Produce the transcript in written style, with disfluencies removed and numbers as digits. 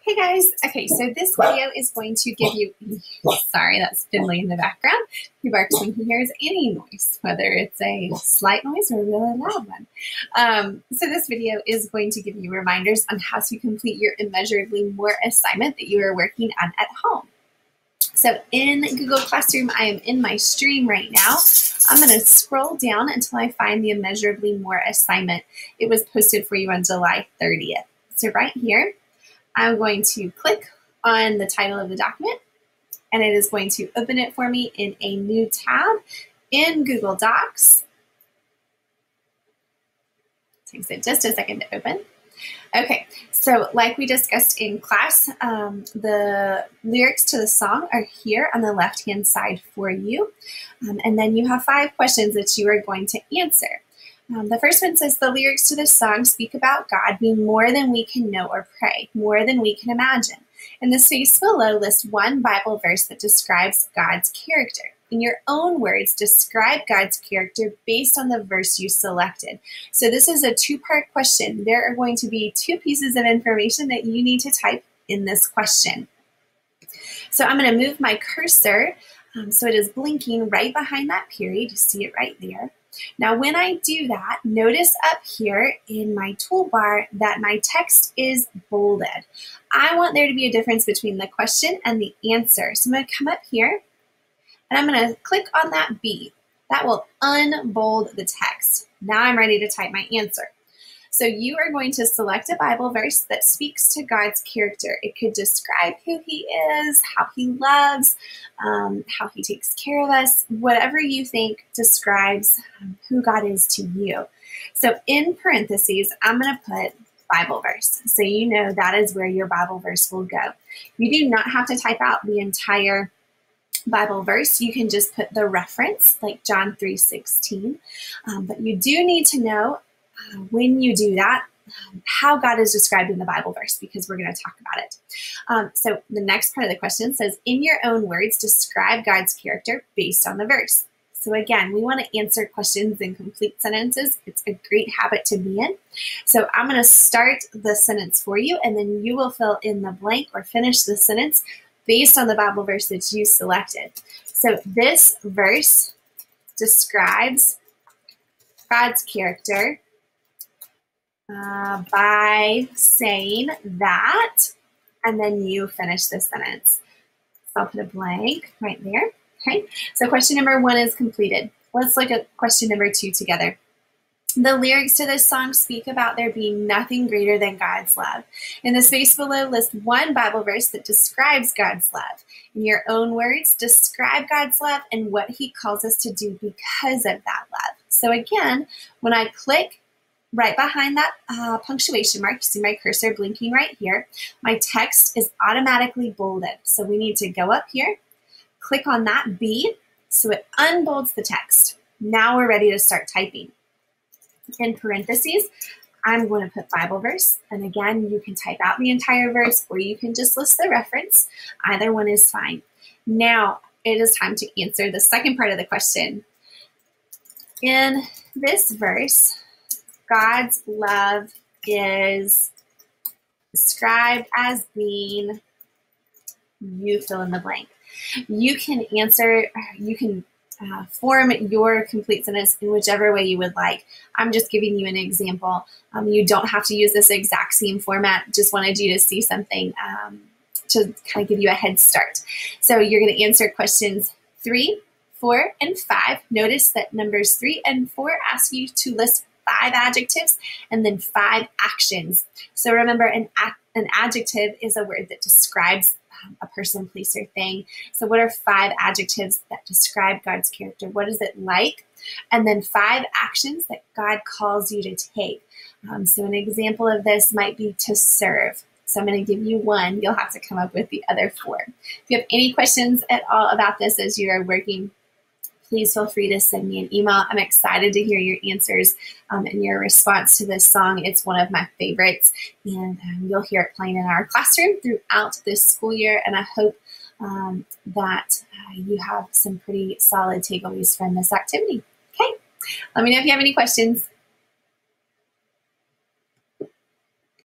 Hey guys, okay, so this video is going to give you, sorry, that's Finley in the background. He barks when he hears any noise, whether it's a slight noise or a really loud one. So this video is going to give you reminders on how to complete your Immeasurably More assignment that you are working on at home. So in Google Classroom, I am in my stream right now. I'm going to scroll down until I find the Immeasurably More assignment. It was posted for you on July 30th. So right here, I'm going to click on the title of the document, and it is going to open it for me in a new tab in Google Docs. Takes it just a second to open. Okay, so like we discussed in class, the lyrics to the song are here on the left-hand side for you. And then you have 5 questions that you are going to answer. The first one says, the lyrics to the song speak about God being more than we can know or pray, more than we can imagine. In the space below, list one Bible verse that describes God's character. In your own words, describe God's character based on the verse you selected. So this is a 2-part question. There are going to be 2 pieces of information that you need to type in this question. So I'm going to move my cursor so it is blinking right behind that period. You see it right there. Now, when I do that, notice up here in my toolbar that my text is bolded. I want there to be a difference between the question and the answer. So I'm going to come up here and I'm going to click on that B. That will unbold the text. Now I'm ready to type my answer. So you are going to select a Bible verse that speaks to God's character. It could describe who He is, how He loves, how He takes care of us, whatever you think describes who God is to you. So in parentheses, I'm going to put Bible verse. So you know that is where your Bible verse will go. You do not have to type out the entire Bible verse. You can just put the reference, like John 3:16. But you do need to know when you do that, how God is described in the Bible verse, because we're going to talk about it. So the next part of the question says, in your own words, describe God's character based on the verse. So again, we want to answer questions in complete sentences. It's a great habit to be in. So I'm going to start the sentence for you, and then you will fill in the blank or finish the sentence based on the Bible verse that you selected. So this verse describes God's character by saying that, and then you finish the sentence. So I'll put a blank right there. Okay, so question number 1 is completed. Let's look at question number 2 together. The lyrics to this song speak about there being nothing greater than God's love. In the space below, list one Bible verse that describes God's love. In your own words, describe God's love and what He calls us to do because of that love. So again, when I click right behind that punctuation mark, you see my cursor blinking right here, my text is automatically bolded. So we need to go up here, click on that B, so it unbolds the text. Now we're ready to start typing. In parentheses, I'm going to put Bible verse. And again, you can type out the entire verse or you can just list the reference. Either one is fine. Now it is time to answer the second part of the question. In this verse, God's love is described as being, you fill in the blank. You can answer, you can form your complete sentence in whichever way you would like. I'm just giving you an example. You don't have to use this exact same format. Just wanted you to see something to kind of give you a head start. So you're going to answer questions 3, 4, and 5. Notice that numbers 3 and 4 ask you to list 5 adjectives and then 5 actions. So remember, an adjective is a word that describes a person, place, or thing. So what are 5 adjectives that describe God's character? What is it like? And then 5 actions that God calls you to take. So an example of this might be to serve. So I'm going to give you 1. You'll have to come up with the other 4. If you have any questions at all about this as you are working, please feel free to send me an email. I'm excited to hear your answers and your response to this song. It's one of my favorites, and you'll hear it playing in our classroom throughout this school year, and I hope that you have some pretty solid takeaways from this activity. Okay, let me know if you have any questions.